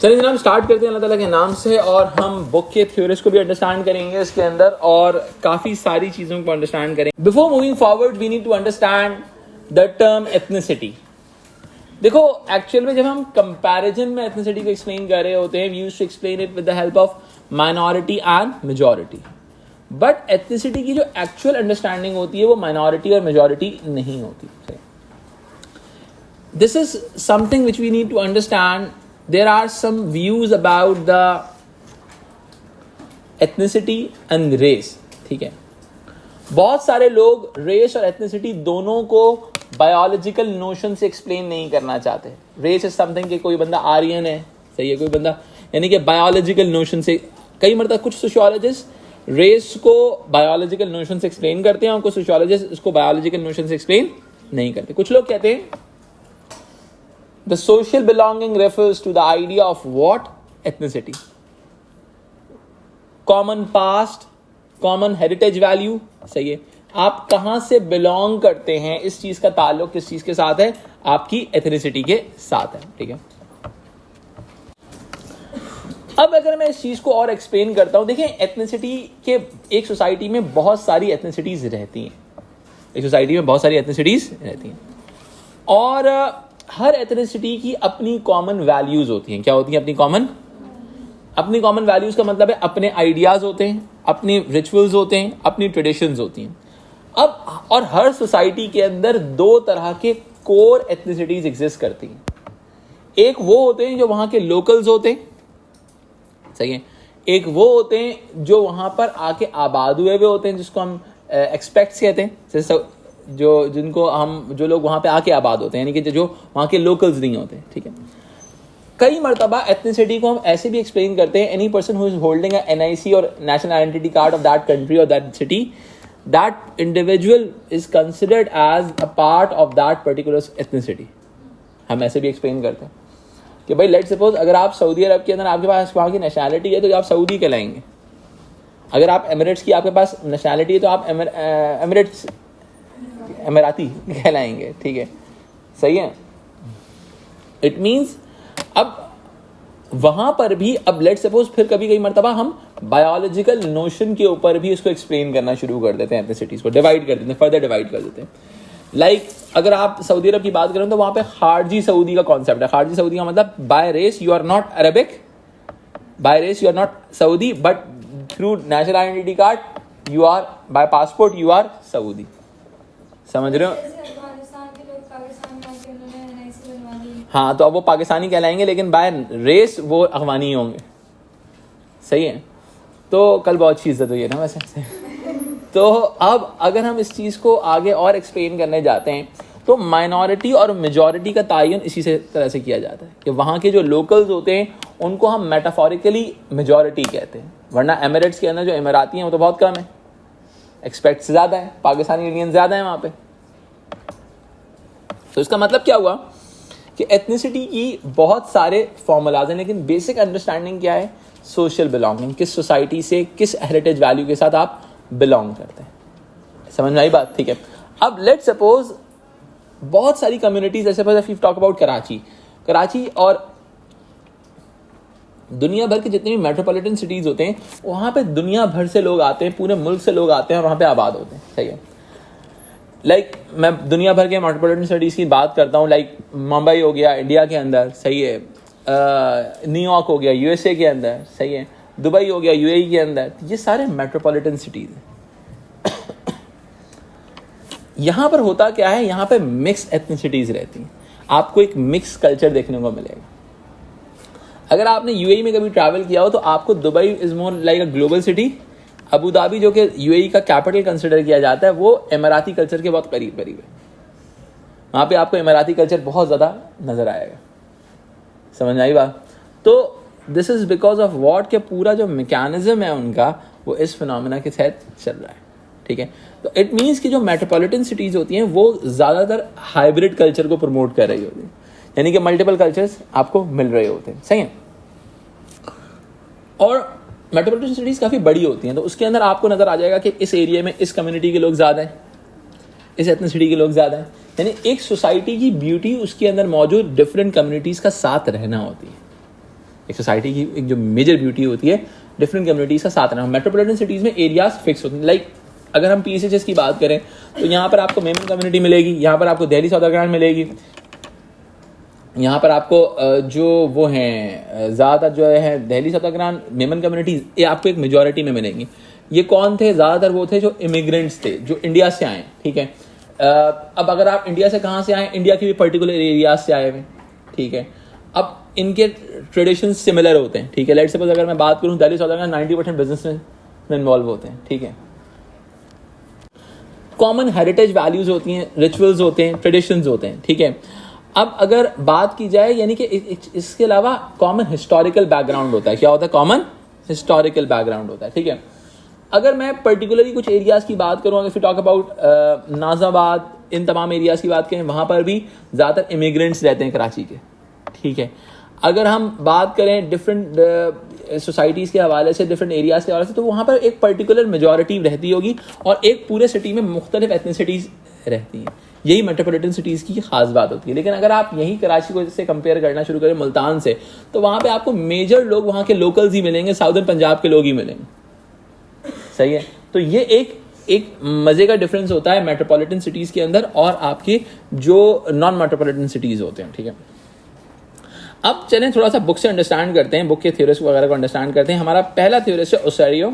चलिए जनाब स्टार्ट करते हैं अल्लाह ताला के नाम से, और हम बुक के थ्योरीज को भी अंडरस्टैंड करेंगे इसके अंदर, और काफ़ी सारी चीज़ों को अंडरस्टैंड करेंगे। Before moving forward we need to understand the term ethnicity. देखो एक्चुअल में जब हम कंपैरिजन में एथनिसिटी को एक्सप्लेन कर रहे होते हैं, we used to explain it with the help of minority and majority, but ethnicity की जो एक्चुअल अंडरस्टैंडिंग होती है वो माइनॉरिटी और मेजॉरिटी नहीं होती। This is something which we need to understand. There are some views about the ethnicity and race, ठीक है। बहुत सारे लोग रेस और एथनिसिटी दोनों को बायोलॉजिकल नोशन से एक्सप्लेन नहीं करना चाहते। रेस इज समथिंग कि कोई बंदा आर्यन है, सही है, कोई बंदा, यानी कि बायोलॉजिकल नोशन से। कई मतलब कुछ सोशियोलॉजिस्ट रेस को बायोलॉजिकल नोशन से एक्सप्लेन करते हैं और कुछ सोशियोलॉजिस्ट इसको बायोलॉजिकल नोशन से एक्सप्लेन नहीं करते। कुछ लोग कहते हैं the social belonging refers to the idea of what? Ethnicity. Common past, common heritage value, सही है। आप कहां से बिलोंग करते हैं, इस चीज का ताल्लुक किस चीज के साथ है? आपकी एथनिसिटी के साथ है, ठीक है। अब अगर मैं इस चीज को और एक्सप्लेन करता हूं, देखिए एथनिसिटी के एक सोसाइटी में बहुत सारी एथनिसिटीज रहती हैं, एक सोसाइटी में बहुत सारी एथनिसिटीज रहती हैं, और हर एथनिसिटी की अपनी कॉमन वैल्यूज होती हैं। क्या होती हैं? अपनी कॉमन वैल्यूज का मतलब है अपने आइडियाज होते हैं, अपने रिचुअल्स होते हैं, अपनी ट्रेडिशंस होती हैं। अब और हर सोसाइटी के अंदर दो तरह के कोर एथनिसिटीज एग्जिस्ट करती हैं। एक वो होते हैं जो वहां के लोकल्स होते हैं, सही है। एक वो होते हैं जो वहां पर आके आबाद हुए होते हैं, जिसको हम एक्सपेक्ट्स कहते हैं, जैसे जो लोग वहां पे आके आबाद होते हैं, यानी कि जो वहां के लोकल्स नहीं होते, ठीक है। कई मर्तबा एथनिसिटी को हम ऐसे भी एक्सप्लेन करते हैं, any person who is holding a NIC और national identity card of that country और that city, that individual is considered as a part of that particular ethnicity. हम ऐसे भी एक्सप्लेन करते हैं कि भाई लेट्स सपोज अगर आप सऊदी अरब के अंदर आपके पास वहां की नेशनैलिटी है तो आप सऊदी कहलाएंगे। अगर आप एमिरेट्स की आपके पास नेशनैलिटी है तो आप एमिराती कहलाएंगे, ठीक है, सही है। इट मीन्स अब वहां पर भी अब लेट्स सपोज फिर कभी कई मर्तबा हम बायोलॉजिकल नोशन के ऊपर भी इसको एक्सप्लेन करना शुरू कर देते हैं, एथनिसिटीज को डिवाइड कर देते हैं, फर्दर डिवाइड कर देते हैं। लाइक अगर आप सऊदी अरब की बात करें तो वहां पे खारजी सऊदी का कॉन्सेप्ट है। खारजी सऊदी का मतलब by race you are not Arabic, by race you are not Saudi, but through national identity card you are, by passport you are Saudi. समझ रहे हो? हाँ, तो अब वो पाकिस्तानी कहलाएंगे लेकिन बाय रेस वो अफगानी होंगे, सही है। तो कल बहुत अच्छी इज्जत हुई है ना वैसे। तो अब अगर हम इस चीज़ को आगे और एक्सप्लेन करने जाते हैं तो माइनॉरिटी और मेजॉरिटी का तायन इसी से तरह से किया जाता है कि वहाँ के जो लोकल्स होते हैं उनको हम मेटाफोरिकली मेजॉरिटी कहते हैं, वरना एमिरेट्स के अंदर जो एमिराती हैं वो तो बहुत कम है, एक्सपेक्ट ज़्यादा है, पाकिस्तानी इंडियन ज़्यादा है वहाँ पे। तो इसका मतलब क्या हुआ कि एथनिसिटी की बहुत सारे फॉर्मूलाज हैं, लेकिन बेसिक अंडरस्टैंडिंग क्या है? सोशल बिलोंगिंग, किस सोसाइटी से, किस हेरिटेज वैल्यू के साथ आप बिलोंग करते हैं। समझ में आई बात? ठीक है। अब लेट्स सपोज बहुत सारी कम्युनिटीज, जैसे if you talk about Karachi और दुनिया भर के जितने भी मेट्रोपॉलिटन सिटीज होते हैं वहां पे दुनिया भर से लोग आते हैं, पूरे मुल्क से लोग आते हैं और वहां पे आबाद होते हैं, सही है। लाइक मैं दुनिया भर के मेट्रोपॉलिटन सिटीज की बात करता हूँ, लाइक मुंबई हो गया इंडिया के अंदर, सही है, न्यूयॉर्क हो गया USA के अंदर, सही है, दुबई हो गया UAE के अंदर, ये सारे मेट्रोपॉलिटन सिटीज हैं। यहाँ पर होता क्या है? यहाँ पे मिक्स एथनिसिटीज रहती हैं, आपको एक मिक्स कल्चर देखने को मिलेगा। अगर आपने UAE में कभी ट्रैवल किया हो तो आपको Dubai is more like a global city, Abu Dhabi जो कि UAE का कैपिटल कंसिडर किया जाता है वो इमाराती कल्चर के बहुत करीब है। वहाँ पे आपको इमाराती कल्चर बहुत ज़्यादा नज़र आएगा। समझ आई बात? तो this is because of what के पूरा जो मैकेनिज्म है उनका वो इस फिनोमेना के तहत चल रहा है, ठीक है। तो इट मीन्स कि जो मेट्रोपॉलिटन सिटीज़ होती हैं वो ज़्यादातर हाइब्रिड कल्चर को प्रमोट कर रही होती है, यानी कि मल्टीपल कल्चर्स आपको मिल रहे होते हैं, सही है। और मेट्रोपॉलिटन सिटीज काफ़ी बड़ी होती हैं तो उसके अंदर आपको नज़र आ जाएगा कि इस एरिया में इस कम्युनिटी के लोग ज़्यादा हैं, इस एथनिसिटी के लोग ज़्यादा हैं। यानी एक सोसाइटी की ब्यूटी उसके अंदर मौजूद डिफरेंट कम्युनिटीज़ का साथ रहना होती है। एक सोसाइटी की एक जो मेजर ब्यूटी होती है डिफरेंट कम्युनिटीज का साथ रहना। मेट्रोपॉलिटन सिटीज़ में एरियाज फिक्स होते हैं। लाइक अगर हम PSHS की बात करें तो यहाँ पर आपको मेमन कम्युनिटी मिलेगी, यहाँ पर आपको दिल्ली सौदागरान मिलेगी, यहाँ पर आपको जो वो हैं ज़्यादातर जो है दिल्ली सौदागरान मेमन कम्युनिटीज़ ये आपको एक मेजॉरिटी में मिलेंगी। ये कौन थे? ज़्यादातर वो थे जो इमिग्रेंट्स थे, जो इंडिया से आए, ठीक है। अब अगर आप इंडिया से कहाँ से आए, इंडिया के भी पर्टिकुलर एरियाज से आए हुए, ठीक है। अब इनके ट्रेडिशंस सिमिलर होते हैं, ठीक है। लेट्स सपोज अगर मैं बात करूँ दिल्ली सौदागरान 90% बिजनेस में इन्वॉल्व होते हैं, ठीक है। कॉमन हेरिटेज वैल्यूज होती हैं, रिचुअल्स होते हैं, ट्रेडिशंस होते हैं, ठीक है। अब अगर बात की जाए यानी कि इसके अलावा कॉमन हिस्टोरिकल बैकग्राउंड होता है। क्या होता है? कॉमन हिस्टोरिकल बैकग्राउंड होता है, ठीक है। अगर मैं पर्टिकुलरली कुछ एरियाज की बात करूँ, अगर टॉक अबाउट नाजाबाद, इन तमाम एरियाज की बात करें, वहाँ पर भी ज़्यादातर इमिग्रेंट्स रहते हैं कराची के, ठीक है। अगर हम बात करें डिफरेंट सोसाइटीज़ के हवाले से, डिफरेंट एरियाज़ के हवाले से, तो वहाँ पर एक पर्टिकुलर मेजॉरिटी रहती होगी और एक पूरे सिटी में मुख्तलिफ एथनिसिटीज़ रहती हैं। यही मेट्रोपॉलिटन सिटीज़ की खास बात होती है। लेकिन अगर आप यही कराची को से कंपेयर करना शुरू करें मुल्तान से, तो वहाँ पे आपको मेजर लोग वहाँ के लोकल्स ही मिलेंगे, साउदर्न पंजाब के लोग ही मिलेंगे, सही है। तो ये एक मज़े का डिफरेंस होता है मेट्रोपॉलिटन सिटीज़ के अंदर और आपके जो नॉन मेट्रोपॉलिटन सिटीज़ होते हैं, ठीक है। अब चलें थोड़ा सा बुक से अंडरस्टैंड करते हैं, बुक के थ्योरीज वगैरह को अंडरस्टैंड करते हैं। हमारा पहला थ्योरिस्ट है ओसेरियो।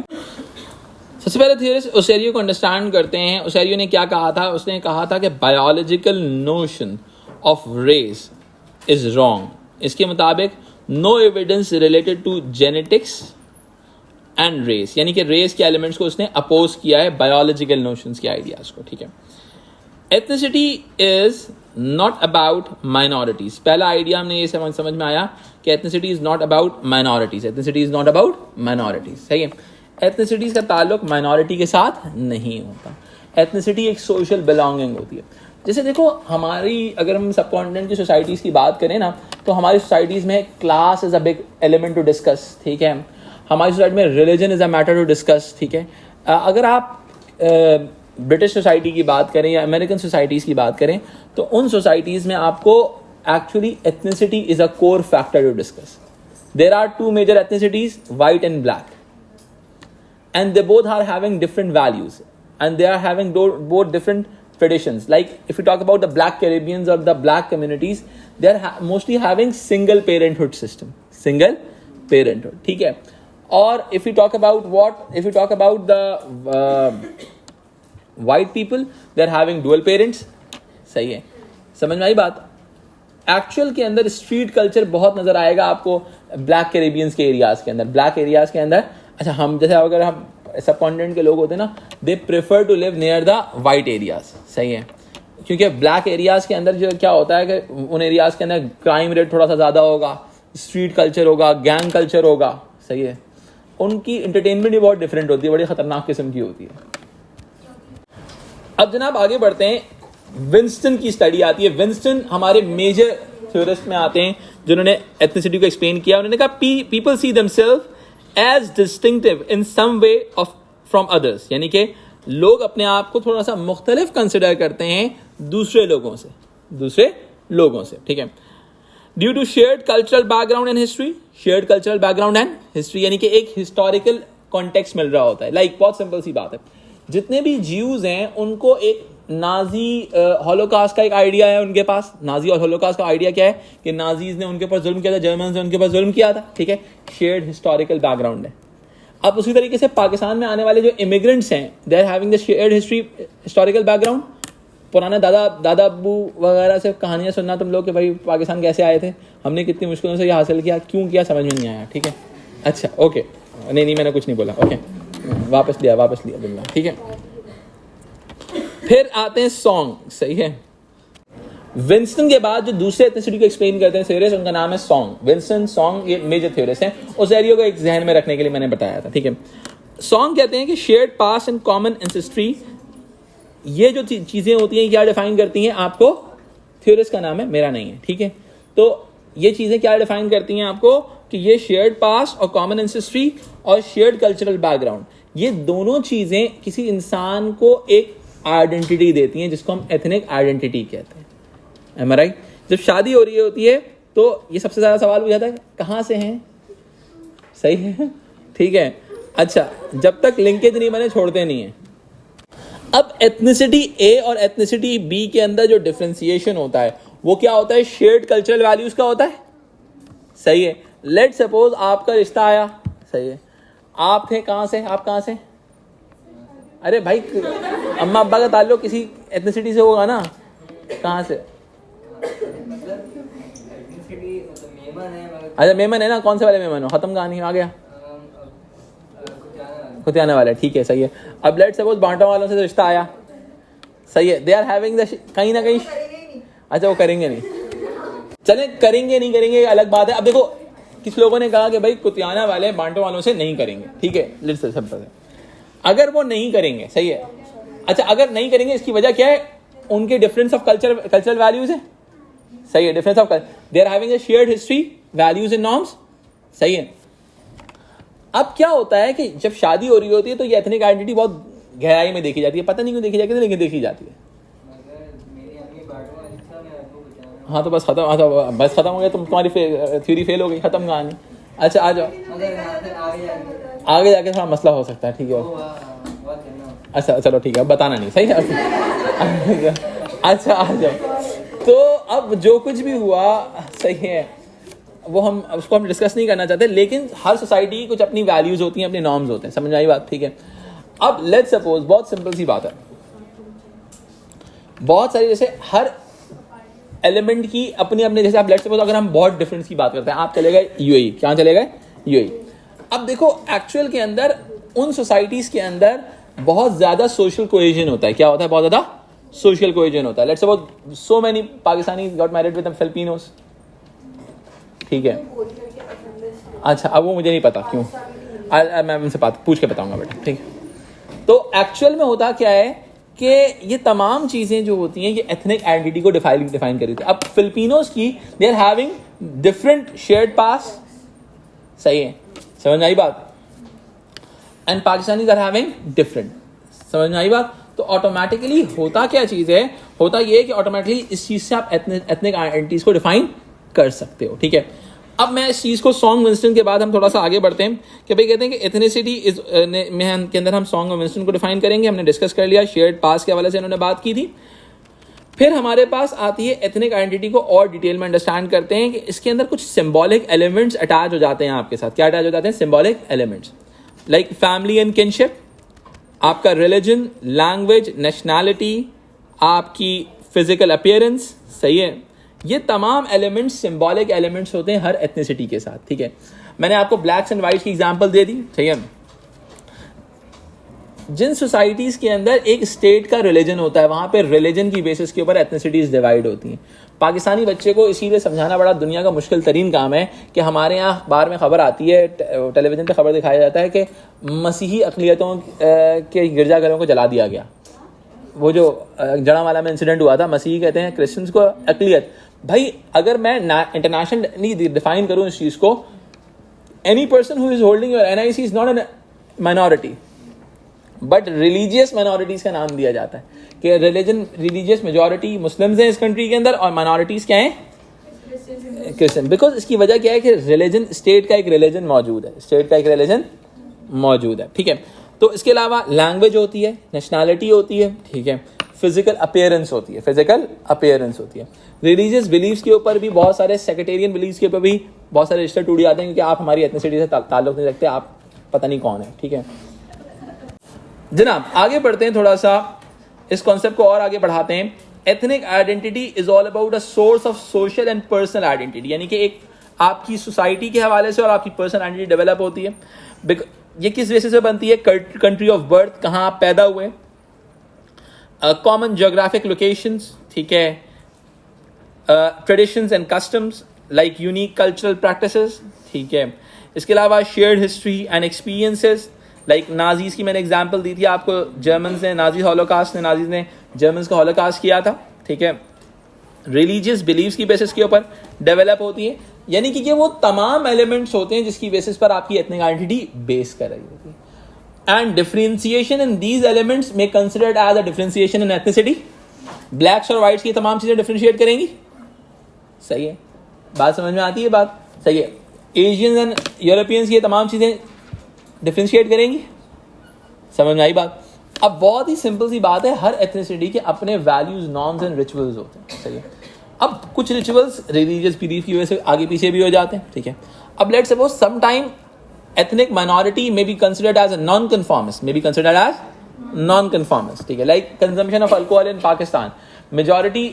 सबसे पहले थ्योरिस्ट ओसेरियो को अंडरस्टैंड करते हैं। ओसेरियो ने क्या कहा था? उसने कहा था कि biological notion of race is wrong. इसके मुताबिक no evidence related to genetics and race, यानी कि रेस के एलिमेंट्स को उसने अपोज किया है बायोलॉजिकल नोशंस के आइडियाज को, ठीक है। Ethnicity is not about minorities. पहला आइडिया हमने ये समझ में आया कि ethnicity is not about minorities. Ethnicity is not about minorities, सही है। एथनिसिटीज का ताल्लुक माइनॉरिटी के साथ नहीं होता। एथनिसिटी एक सोशल बिलोंगिंग होती है। जैसे देखो हमारी, अगर हम सबकॉन्टिनेंट की सोसाइटीज़ की बात करें ना, तो हमारी सोसाइटीज़ में class is a big element to discuss, ठीक है। हमारी सोसाइटी में religion is a matter to discuss, ठीक है। अगर आप ब्रिटिश सोसाइटी की बात करें या अमेरिकन सोसाइटीज़ की बात करें, तो उन सोसाइटीज़ में आपको actually ethnicity is a core factor to discuss. There are two major ethnicities, white and black, and they both are having different values and they are having both different traditions. Like if you talk about the black Caribbeans or the black communities, they are mostly having single parenthood system, single parenthood, ठीक है। और if you talk about the white people, they are having dual parents, सही है। समझ में आई बात? Actual के अंदर स्ट्रीट कल्चर बहुत नजर आएगा आपको ब्लैक कैरिबियंस के एरियाज के अंदर, ब्लैक एरियाज के अंदर। अच्छा, हम जैसे अगर हम सब कॉन्टिनेंट के लोग होते हैं ना, they prefer to live near the white areas, सही है। क्योंकि ब्लैक एरियाज के अंदर जो क्या होता है कि उन एरियाज के अंदर क्राइम रेट थोड़ा सा ज़्यादा होगा, स्ट्रीट कल्चर होगा, गैंग कल्चर होगा, सही है। उनकी इंटरटेनमेंट भी बहुत डिफरेंट होती है, बड़ी ख़तरनाक किस्म की होती है। अब जनाब आगे बढ़ते हैं, विंस्टन की स्टडी आती है। विंस्टन हमारे मेजर थ्योरिस्ट में आते हैं जिन्होंने एथनिसिटी को एक्सप्लेन किया। उन्होंने कहा people see themselves as distinctive in some way of from others, यानी कि लोग अपने आप को थोड़ा सा मुख्तलिफ कंसिडर करते हैं दूसरे लोगों से, ठीक है। Due to shared cultural background and history, shared cultural background and history, यानी कि एक हिस्टोरिकल कॉन्टेक्स्ट मिल रहा होता है। लाइक बहुत सिंपल सी बात है, जितने भी ज्यूज हैं उनको एक नाजी हॉलोकास्ट का एक आइडिया है उनके पास। नाजी और हॉलोकास्ट का आइडिया क्या है कि नाजीज ने उनके ऊपर जुल्म किया था, जर्मन ने उनके ऊपर जुल्म किया था, ठीक है। शेयर्ड हिस्टोरिकल बैकग्राउंड है। अब उसी तरीके से पाकिस्तान में आने वाले जो इमिग्रेंट्स हैं, they are having the shared historical background. पुराने दादा अब्बू वगैरह से कहानियां सुनना तुम लोग कि भाई पाकिस्तान कैसे आए थे, हमने कितनी मुश्किलों से ये हासिल किया, क्यों किया, समझ में नहीं आया, ठीक है। अच्छा ओके, नहीं मैंने कुछ नहीं बोला, ओके, वापस लिया जुमला, ठीक है। फिर आते हैं सॉन्ग, सही है। विंस्टन के बाद जो दूसरे एथनिसिटी को एक्सप्लेन करते हैं थ्योरिस्ट, उनका नाम है सॉन्ग। विंस्टन सॉन्ग ये मेजर थ्योरिस्ट हैं। ओसेरियो को एक जहन में रखने के लिए मैंने बताया था, ठीक है। सॉन्ग कहते हैं कि shared past and common ancestry. ये जो चीजें होती हैं क्या डिफाइन करती हैं आपको? थ्योरिस्ट का नाम है, मेरा नहीं है, ठीक है। तो ये चीजें क्या डिफाइन करती हैं आपको कि ये शेयर्ड पास्ट और कॉमन एंसेस्ट्री और शेयर्ड कल्चरल बैकग्राउंड, ये दोनों चीजें किसी इंसान को एक आइडेंटिटी देती हैं, जिसको हम एथनिक आइडेंटिटी कहते हैं। Am I right? जब शादी हो रही होती है तो ये सबसे ज्यादा सवाल पूछा था, कहाँ से हैं, सही है, ठीक है। अच्छा, जब तक लिंकेज नहीं बने छोड़ते नहीं है। अब एथनिसिटी ए और एथनिसिटी बी के अंदर जो डिफरेंशिएशन होता है वो क्या होता है, शेयर्ड कल्चरल वैल्यूज का होता है, सही है। लेट सपोज आपका रिश्ता आया, सही है, आप थे कहां से, आप कहां से, अरे भाई अम्मा अब्बा का ताल्लुक किसी एथनिसिटी से होगा ना, कहां से, अच्छा मेमन है ना, कौन से वाले मेमन हो, खत्म कहानी आ गया, खुतियाना वाला, ठीक है, सही है। अब लेट सपोज बांटा वालों से रिश्ता आया, सही है, दे आर हैविंग द कहीं ना कहीं, अच्छा वो करेंगे नहीं, चले करेंगे नहीं करेंगे अलग बात है। अब देखो किस लोगों ने कहा कि भाई कुतियाना वाले बांटो वालों से नहीं करेंगे, ठीक है, लेट्स सिंपल है, अगर वो नहीं करेंगे, सही है, अच्छा अगर नहीं करेंगे इसकी वजह क्या है, उनके डिफरेंस ऑफ कल्चरल वैल्यूज है, सही है, difference of they are having a shared history, values and norms, सही है। अब क्या होता है कि जब शादी हो रही होती है तो ये एथनिक आइडेंटिटी बहुत गहराई में देखी जाती है, पता नहीं क्यों देखी जाती है, लेकिन देखी जाती है। हाँ तो बस खत्म, अच्छा बस खत्म हो गया, तुम तुम्हारी थ्योरी फेल हो गई, खत्म कहानी। अच्छा आ जाओ, आगे जाके थोड़ा मसला हो सकता है, ठीक है, अच्छा चलो ठीक है, अब बताना नहीं, सही है। अच्छा आ जाओ, तो अब जो कुछ भी हुआ, सही है, वो हम उसको हम डिस्कस नहीं करना चाहते, लेकिन हर सोसाइटी की कुछ अपनी वैल्यूज होती हैं, अपने नॉर्म्स होते हैं, समझ आई बात, ठीक है। अब लेट्स सपोज, बहुत सिंपल सी बात है, बहुत सारी जैसे हर एलिमेंट की अपनी अपने, जैसे आप लेट्स सपोज अगर हम बहुत डिफरेंस की बात करते हैं, आप चले गए यूएई, क्या चले गए यूएई। अब देखो एक्चुअल के अंदर उन सोसाइटीज के अंदर बहुत ज्यादा सोशल कोहेजन होता है, क्या होता है, बहुत ज्यादा सोशल कोहेजन होता है। Let's suppose so many Pakistani got married with Filipinos, ठीक है, अच्छा अब वो मुझे नहीं पता क्यों, मैं उनसे बात पूछ के बताऊंगा बेटा, ठीक है। तो एक्चुअल में होता क्या है कि ये तमाम चीजें जो होती हैं ये एथनिक आइडेंटिटी को डिफाइन कर रही थी। अब फिलिपिनोस की they are having different shared past, सही है, समझ में आई बात, and Pakistani are having different, समझ में आई बात। तो ऑटोमेटिकली होता क्या चीज है, होता ये कि ऑटोमेटिकली इस चीज से आप एथनिक आइडेंटिटीज को डिफाइन कर सकते हो, ठीक है। अब मैं इस चीज को सॉन्ग विंस्टन के बाद हम थोड़ा सा आगे बढ़ते हैं कि भाई कहते हैं कि एथनिसिटी के अंदर हम सॉन्ग ऑफ विंस्टन को डिफाइन करेंगे, हमने डिस्कस कर लिया, शेयर्ड पास के हवाले से इन्होंने बात की थी। फिर हमारे पास आती है एथनिक आइडेंटिटी को और डिटेल में अंडरस्टैंड करते हैं कि इसके अंदर कुछ सिंबॉलिक एलिमेंट्स अटैच हो जाते हैं आपके साथ, क्या अटैच हो जाते हैं, symbolic elements like family and kinship, आपका रिलीजन, लैंग्वेज, नेशनैलिटी, आपकी फिजिकल अपीयरेंस, सही है, ये तमाम एलिमेंट्स सिंबॉलिक एलिमेंट्स होते हैं हर एथनिसिटी के साथ, ठीक है। मैंने आपको ब्लैक्स एंड वाइट्स की एग्जांपल दे दी, ठीक है। जिन सोसाइटीज के अंदर एक स्टेट का रिलीजन होता है वहां पे रिलीजन की बेसिस के ऊपर एथनिसिटीज डिवाइड होती हैं। पाकिस्तानी बच्चे को इसीलिए समझाना बड़ा दुनिया का मुश्किल तरीन काम है कि हमारे यहाँ अखबार में खबर आती है, टेलीविजन पे खबर दिखाया जाता है कि मसीही अक़लियतों के गिरजाघरों को जला दिया गया। वो जो जड़ावाला में इंसिडेंट हुआ था, मसीही कहते हैं क्रिश्चियंस को अक़लियत। भाई अगर मैं इंटरनेशनली डिफाइन करूं इस चीज को, any person who is holding your NIC is not a minority, but religious minorities का नाम दिया जाता है कि रिलीजियस मेजॉरिटी मुस्लिम्स हैं इस कंट्री के अंदर और माइनॉरिटीज क्या हैं, क्रिश्चियन। बिकॉज इसकी वजह क्या है कि रिलीजन, स्टेट का एक रिलीजन मौजूद है, स्टेट का एक रिलीजन मौजूद है, ठीक है। तो इसके अलावा लैंग्वेज होती है, नेशनैलिटी होती है, ठीक है, फिजिकल अपीयरेंस होती है, फिजिकल अपीयरेंस होती है। रिलीजियस बिलीव्स के ऊपर भी बहुत सारे, सेक्रेटेरियन बिलीव्स के ऊपर भी बहुत सारे रिश्ते टूट जाते हैं क्योंकि आप हमारी एथनिसिटी से ताल्लुक नहीं रखते, आप पता नहीं कौन है, ठीक है जनाब। आगे बढ़ते हैं, थोड़ा सा इस कॉन्सेप्ट को और आगे बढ़ाते हैं। Ethnic identity is all about a source of social and personal identity, यानी कि एक आपकी सोसाइटी के हवाले से और आपकी पर्सनल आइडेंटिटी डेवलप होती है। ये किस बेसिस पे बनती है, कंट्री ऑफ बर्थ, कहाँ आप पैदा हुए, कॉमन जियोग्राफिक लोकेशंस, ठीक है, traditions and customs like unique cultural practices, ठीक है। इसके अलावा shared history and experiences like Nazis की मैंने एग्जांपल दी थी आपको, जर्मन्स ने नाजीज हॉलोकास्ट ने नाजीज ने जर्मन्स का हॉलोकास्ट किया था, ठीक है। रिलीजियस बिलीव्स की बेसिस के ऊपर डेवलप होती है, यानी कि ये वो तमाम एलिमेंट्स होते हैं जिसकी बेसिस पर आपकी एथनिक आइडेंटिटी बेस कर रही होती है। And differentiation in these elements में considered as a differentiation in ethnicity. Blacks और व्हाइट्स की तमाम चीजें डिफरेंशिएट करेंगी, सही है, बात समझ में आती है, बात सही है। एशियंस एंड यूरोपियंस ये तमाम चीज़ें डिफ्रेंशिएट करेंगी। समझ में आई बात? अब बहुत ही सिंपल सी बात है, हर एथनिसिटी के अपने वैल्यूज, नॉर्म्स एंड रिचुअल्स होते हैं, सही है। अब कुछ रिचुअल्स रिलीजियस बिलीफ की वजह से आगे पीछे भी हो जाते हैं, ठीक है। अब let's suppose some time ethnic minority may be considered as a non-conformist, ठीक है। Like consumption of alcohol in Pakistan, majority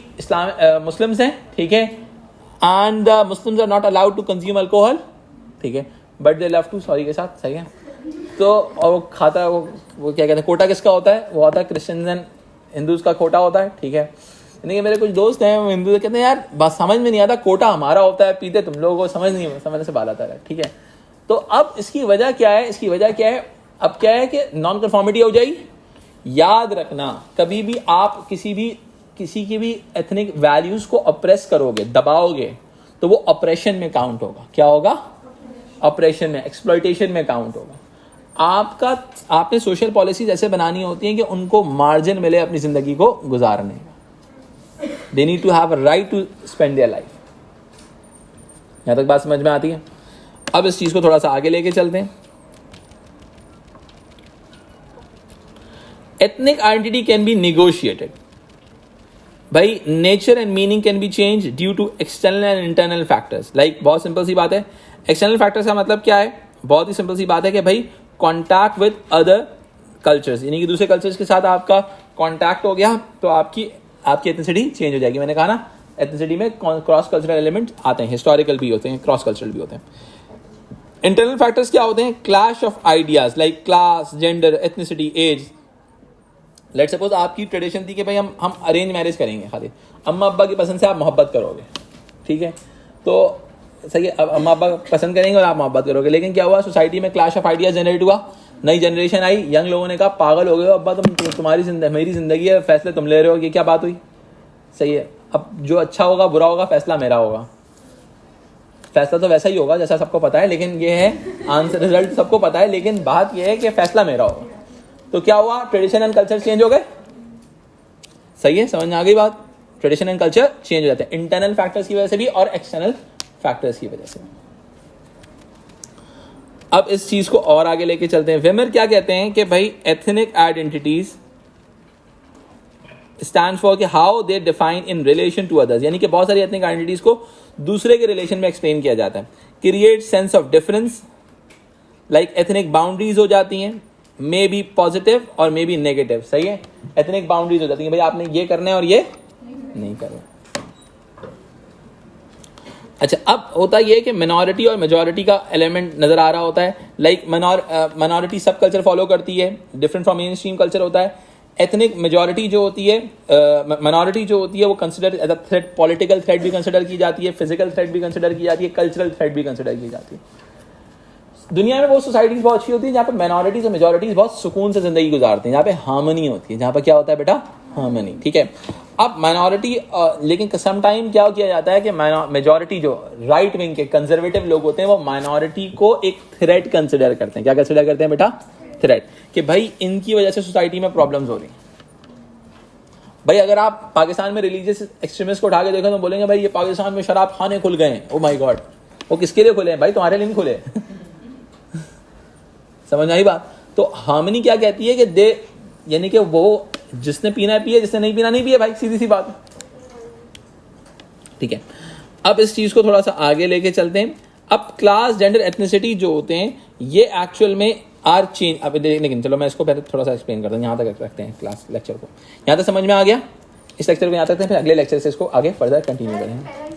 Muslims हैं, ठीक है, and the Muslims are not allowed to consume alcohol, ठीक है, but they love to, sorry के साथ, सही है। तो और वो खाता है, वो क्या कहते हैं, कोटा किसका होता है? वो होता है क्रिश्चियंस एंड हिंदूज का कोटा होता है, ठीक है। यानी कि मेरे कुछ दोस्त हैं वो हिंदू कहते हैं यार बात समझ में नहीं आता, कोटा हमारा होता है, पीते तुम लोगों को, समझने से बाल आता है, ठीक है। तो अब इसकी वजह क्या है? अब क्या है कि नॉन कन्फॉर्मिटी हो जाएगी। याद रखना, कभी भी आप किसी की भी एथनिक वैल्यूज को अप्रेस करोगे, दबाओगे, तो वो ऑपरेशन में काउंट होगा। क्या होगा? ऑपरेशन में, एक्सप्लॉयटेशन में काउंट होगा। आपने सोशल पॉलिसीज ऐसे बनानी होती हैं कि उनको मार्जिन मिले अपनी जिंदगी को गुजारने का। They need to have a right to spend their life. यहां तक बात समझ में आती है? अब इस चीज को थोड़ा सा आगे लेके चलते हैं। Ethnic identity can be negotiated. भाई nature and meaning can be change due to external and internal factors. Like बहुत सिंपल सी बात है, एक्सटर्नल फैक्टर्स का मतलब क्या है? बहुत ही सिंपल सी बात है कि भाई कॉन्टैक्ट विद अदर कल्चर्स, यानी कि दूसरे कल्चर्स के साथ आपका कॉन्टैक्ट हो गया तो आपकी एथनिसिटी चेंज हो जाएगी। मैंने कहा ना, एथनिसिटी में क्रॉस कल्चरल एलिमेंट आते हैं, हिस्टोरिकल भी होते हैं, क्रॉस कल्चरल भी होते हैं। इंटरनल फैक्टर्स क्या होते हैं? Clash of ideas like class, gender, ethnicity, age. Let suppose आपकी ट्रेडिशन थी कि भाई हम अरेंज मैरिज करेंगे, खाली अम्मा अब्बा की पसंद से आप मोहब्बत करोगे, ठीक है, तो सही है। अब अम्मा अब्बा पसंद करेंगे और आप मोहब्बत करोगे, लेकिन क्या हुआ? सोसाइटी में क्लैश ऑफ आइडियाज जनरेट हुआ, नई जनरेशन आई, यंग लोगों ने कहा पागल हो गए हो अब्बा, तुम्हारी मेरी जिंदगी है, फैसले तुम ले रहे हो, ये क्या बात हुई? सही है। अब जो अच्छा होगा बुरा होगा, फैसला मेरा होगा। फैसला तो वैसा ही होगा जैसा सबको पता है, लेकिन ये है आंसर, रिजल्ट सबको पता है, लेकिन बात ये है कि फैसला मेरा होगा। तो क्या हुआ? ट्रेडिशन एंड कल्चर चेंज हो गए। सही है, समझ में आ गई बात? ट्रेडिशन एंड कल्चर चेंज हो जाते हैं इंटरनल फैक्टर्स की वजह से भी और एक्सटर्नल फैक्टर्स की वजह से। अब इस चीज को और आगे लेके चलते हैं। वेमर क्या कहते हैं कि भाई एथनिक आइडेंटिटीज स्टैंड फॉर कि how they define in relation to others, यानी कि बहुत सारी एथनिक आइडेंटिटीज को दूसरे के रिलेशन में एक्सप्लेन किया जाता है। Create sense of difference, like ethnic boundaries हो जाती हैं, मे बी पॉजिटिव और मे बी नेगेटिव। सही है, एथनिक बाउंड्रीज हो जाती हैं, भाई आपने ये करना है और ये नहीं करना। अच्छा, अब होता यह है कि मिनॉरिटी और मेजॉरिटी का एलिमेंट नजर आ रहा होता है। लाइक मिनॉरिटी सब कल्चर फॉलो करती है, different from main stream culture होता है। एथनिक मेजॉरिटी जो होती है, मिनॉरिटी जो होती है, वो consider as a threat, political threat भी कंसिडर की जाती है, फिजिकल थ्रेट भी कंसिडर की जाती है, कल्चरल थ्रेट भी कंसिडर की जाती है। दुनिया में वो सोसाइटीज बहुत अच्छी होती है जहाँ पे माइनॉरिटीज और मेजॉरिटीज बहुत सुकून से जिंदगी गुजारती हैं, जहाँ पे हार्मनी होती है, जहाँ पे क्या होता है बेटा? हार्मनी, ठीक है। अब माइनॉरिटी, लेकिन सम टाइम क्या किया जाता है कि मेजॉरिटी जो राइट विंग के कंजर्वेटिव लोग होते हैं वो माइनॉरिटी को एक थ्रेट कंसिडर करते हैं। क्या कंसिडर करते हैं बेटा? थ्रेट, कि भाई इनकी वजह से सोसाइटी में प्रॉब्लम्स हो रही हैं। भाई अगर आप पाकिस्तान में रिलीजियस एक्सट्रीमिस्ट को उठा के देखो तो बोलेंगे भाई ये पाकिस्तान में शराब खाने खुल गए हैं। ओ माय गॉड, वो किसके लिए खुले हैं? भाई तुम्हारे लिए नहीं खुले। समझ आई बात? तो हार्मनी क्या कहती है कि दे, यानी कि वो जिसने पीना है पिए, जिसने नहीं पीना नहीं पिए, भाई सीधी सी बात, ठीक है। अब इस चीज को थोड़ा सा आगे लेके चलते हैं। अब क्लास, जेंडर, एथनिसिटी जो होते हैं ये एक्चुअल में आर चेंज। अब लेकिन चलो मैं इसको पहले थोड़ा सा एक्सप्लेन करता हूँ, यहाँ तक रखते हैं क्लास लेक्चर को। यहाँ तक समझ में आ गया? इस लेक्चर को यहाँ तक, फिर अगले लेक्चर से इसको आगे फर्दर कंटिन्यू करेंगे।